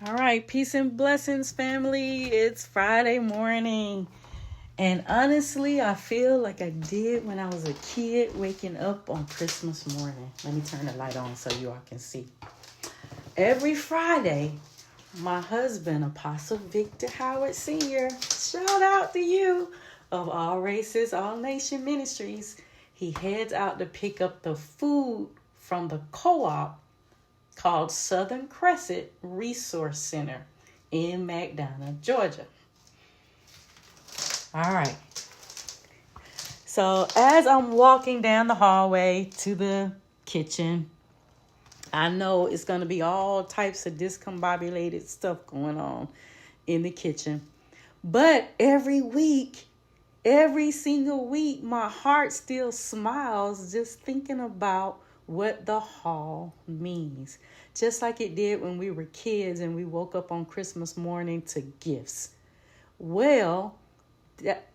All right, peace and blessings, family. It's Friday morning. And honestly, I feel like I did when I was a kid waking up on Christmas morning. Let me turn the light on so you all can see. Every Friday, my husband, Apostle Victor Howard Sr., shout out to you, of All Races, All Nation Ministries, he heads out to pick up the food from the co-op called Southern Crescent Resource Center in McDonough, Georgia. All right. So as I'm walking down the hallway to the kitchen, I know it's going to be all types of discombobulated stuff going on in the kitchen. But every single week, my heart still smiles just thinking about what the hall means. Just like it did when we were kids and we woke up on Christmas morning to gifts. Well,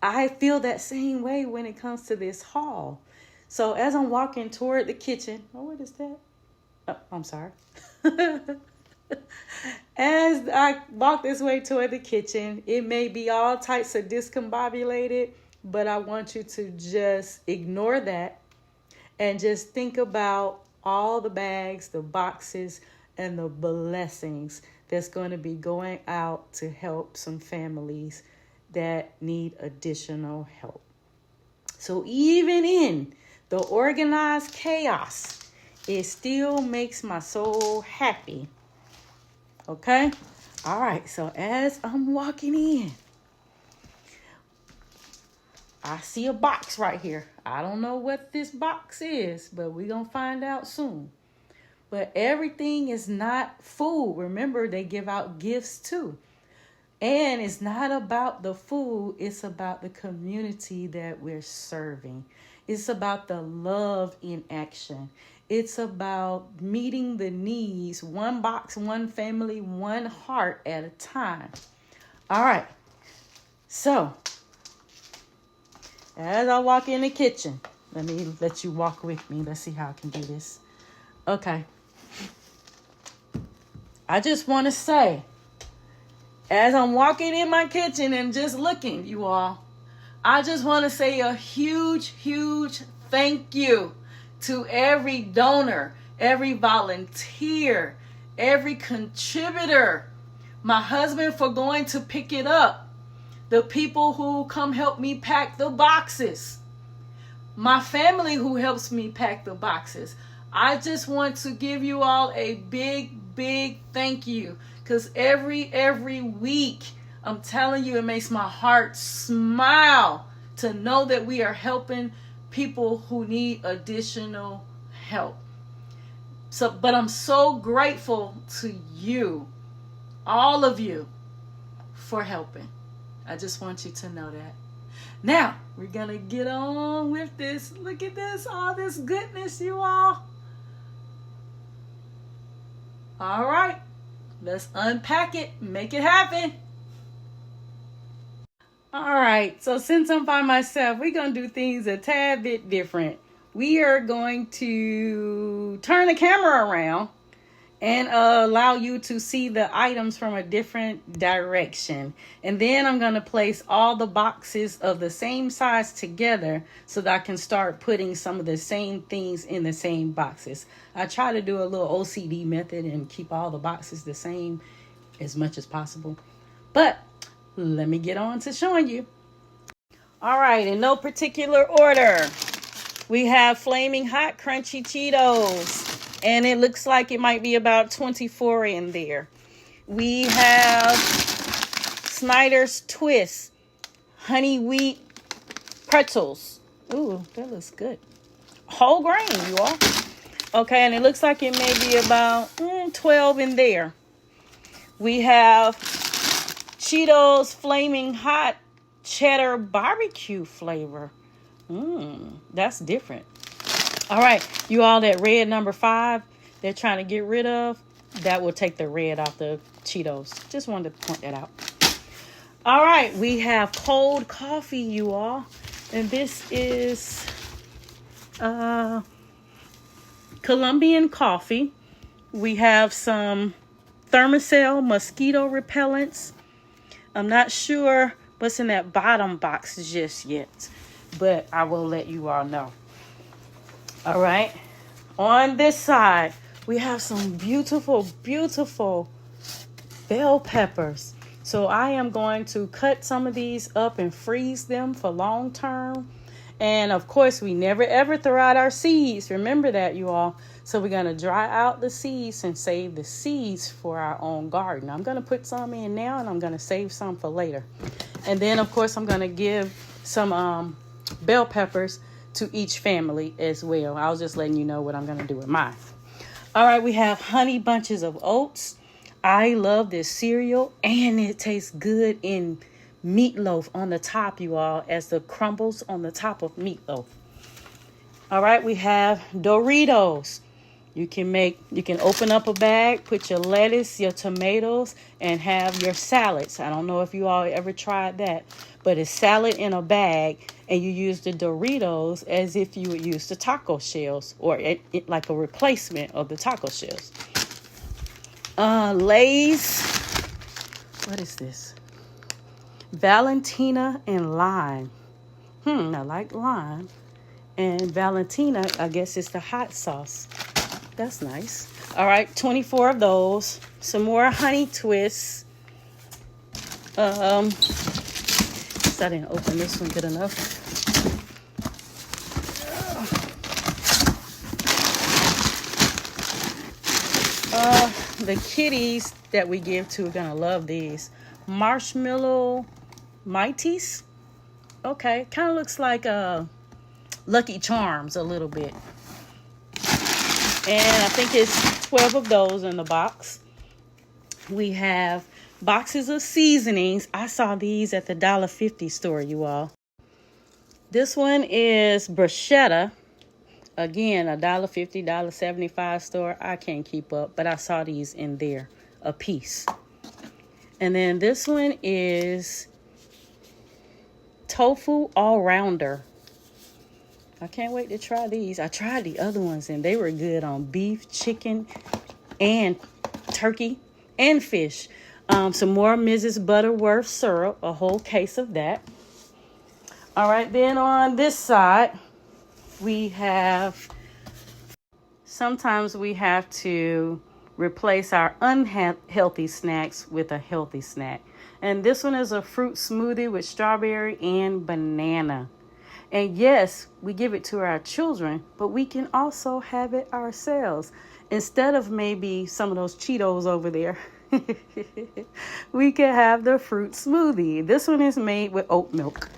I feel that same way when it comes to this hall. So as I'm walking toward the kitchen, what is that? Oh, I'm sorry. As I walk this way toward the kitchen, it may be all types of discombobulated, but I want you to just ignore that and just think about all the bags, the boxes, and the blessings that's going to be going out to help some families that need additional help. So even in the organized chaos, it still makes my soul happy. Okay? All right, so as I'm walking in, I see a box right here. I don't know what this box is, but we're going to find out soon. But everything is not food. Remember, they give out gifts too. And it's not about the food. It's about the community that we're serving. It's about the love in action. It's about meeting the needs, one box, one family, one heart at a time. All right. So, as I walk in the kitchen, let me let you walk with me. Let's see how I can do this. Okay. I just want to say, as I'm walking in my kitchen and just looking, you all, I just want to say a huge, huge thank you to every donor, every volunteer, every contributor, my husband for going to pick it up, the people who come help me pack the boxes, my family who helps me pack the boxes. I just want to give you all a big, big thank you, because every week, I'm telling you, it makes my heart smile to know that we are helping people who need additional help. But I'm so grateful to you, all of you, for helping. I just want you to know that. Now, we're going to get on with this. Look at this, all this goodness, you all. All right, let's unpack it, make it happen. All right, so since I'm by myself, we're going to do things a tad bit different. We are going to turn the camera around and allow you to see the items from a different direction. And then I'm going to place all the boxes of the same size together so that I can start putting some of the same things in the same boxes. I try to do a little OCD method and keep all the boxes the same as much as possible. But let me get on to showing you. All right, in no particular order, we have Flaming Hot Crunchy Cheetos. And it looks like it might be about 24 in there. We have Snyder's Twist Honey Wheat Pretzels. Ooh, that looks good. Whole grain, you all. Okay, and it looks like it may be about 12 in there. We have Cheetos Flaming Hot Cheddar Barbecue flavor. That's different. All right, you all, that red number 5 they're trying to get rid of, that will take the red off the Cheetos. Just wanted to point that out. All right, we have cold coffee, you all. And this is Colombian coffee. We have some Thermacell mosquito repellents. I'm not sure what's in that bottom box just yet, but I will let you all know. All right. On this side, we have some beautiful, beautiful bell peppers. So I am going to cut some of these up and freeze them for long term. And of course, we never ever throw out our seeds. Remember that, you all. So we're going to dry out the seeds and save the seeds for our own garden. I'm going to put some in now, and I'm going to save some for later. And then, of course, I'm going to give some bell peppers to each family as well. I was just letting you know what I'm going to do with mine. All right, we have honey bunches of oats. I love this cereal, and it tastes good in meatloaf on the top, you all, as the crumbles on the top of meatloaf. All right, we have Doritos. You can open up a bag, put your lettuce, your tomatoes, and have your salads. I don't know if you all ever tried that, but it's salad in a bag, and you use the Doritos as if you would use the taco shells, or like a replacement of the taco shells. Lay's, what is this? Valentina and lime. I like lime. And Valentina, I guess it's the hot sauce. That's nice. All right, 24 of those. Some more honey twists. I didn't open this one good enough. The kitties that we give to are gonna love these. Marshmallow Mighties. Okay, kind of looks like Lucky Charms a little bit. And I think it's 12 of those in the box. We have boxes of seasonings. I saw these at the $1.50 store, you all. This one is bruschetta. Again, $1.50, $1.75 store. I can't keep up, but I saw these in there a piece. And then this one is tofu all-rounder. I can't wait to try these. I tried the other ones, and they were good on beef, chicken, and turkey, and fish. Some more Mrs. Butterworth syrup, a whole case of that. All right, then on this side, we have, sometimes we have to replace our unhealthy snacks with a healthy snack. And this one is a fruit smoothie with strawberry and banana. And yes, we give it to our children, but we can also have it ourselves. Instead of maybe some of those Cheetos over there, we can have the fruit smoothie. This one is made with oat milk.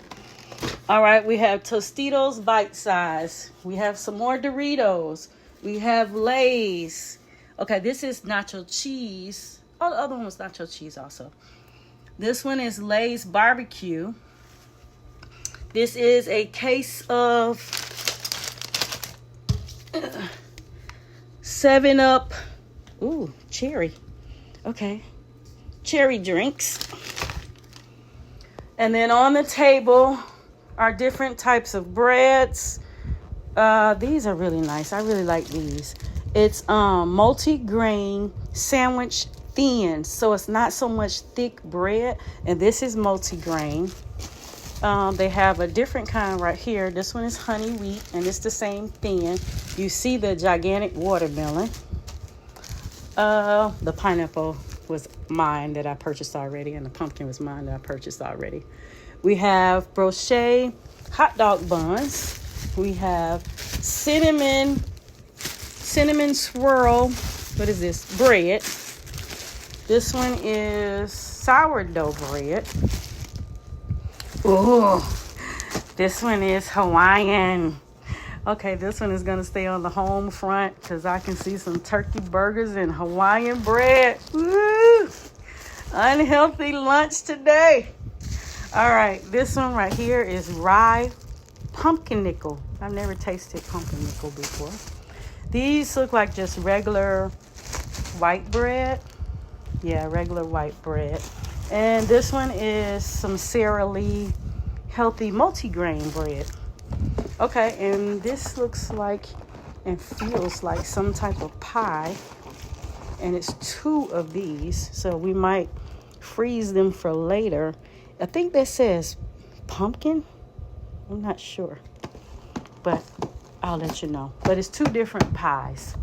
All right, we have Tostitos bite size. We have some more Doritos. We have Lay's. Okay, this is nacho cheese. Oh, the other one was nacho cheese also. This one is Lay's barbecue. This is a case of 7-Up. Ooh, cherry. Okay. Cherry drinks. And then on the table are different types of breads. These are really nice. I really like these. It's multi-grain sandwich thin. So it's not so much thick bread. And this is multi-grain. They have a different kind right here. This one is honey wheat, and it's the same thin. You see the gigantic watermelon. The pineapple was mine that I purchased already, and the pumpkin was mine that I purchased already. We have brochet hot dog buns. We have cinnamon swirl. What is this? Bread. This one is sourdough bread. Ooh, this one is Hawaiian. Okay, this one is going to stay on the home front because I can see some turkey burgers and Hawaiian bread. Woo! Unhealthy lunch today. All right, this one right here is rye pumpkin nickel. I've never tasted pumpkin nickel before. These look like just regular white bread. Yeah, regular white bread. And this one is some Sara Lee healthy multigrain bread. Okay, and this looks like and feels like some type of pie. and it's 2 of these. So we might freeze them for later. I think that says pumpkin. I'm not sure, but I'll let you know. But it's 2 different pies.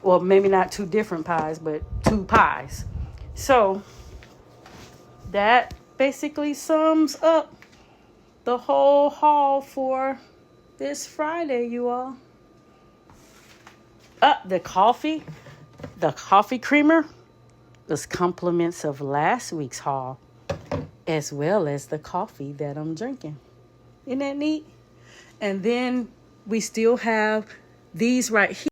Well, maybe not 2 different pies, but 2 pies. So that basically sums up the whole haul for this Friday, you all. The coffee creamer was compliments of last week's haul, as well as the coffee that I'm drinking. Isn't that neat? And then we still have these right here.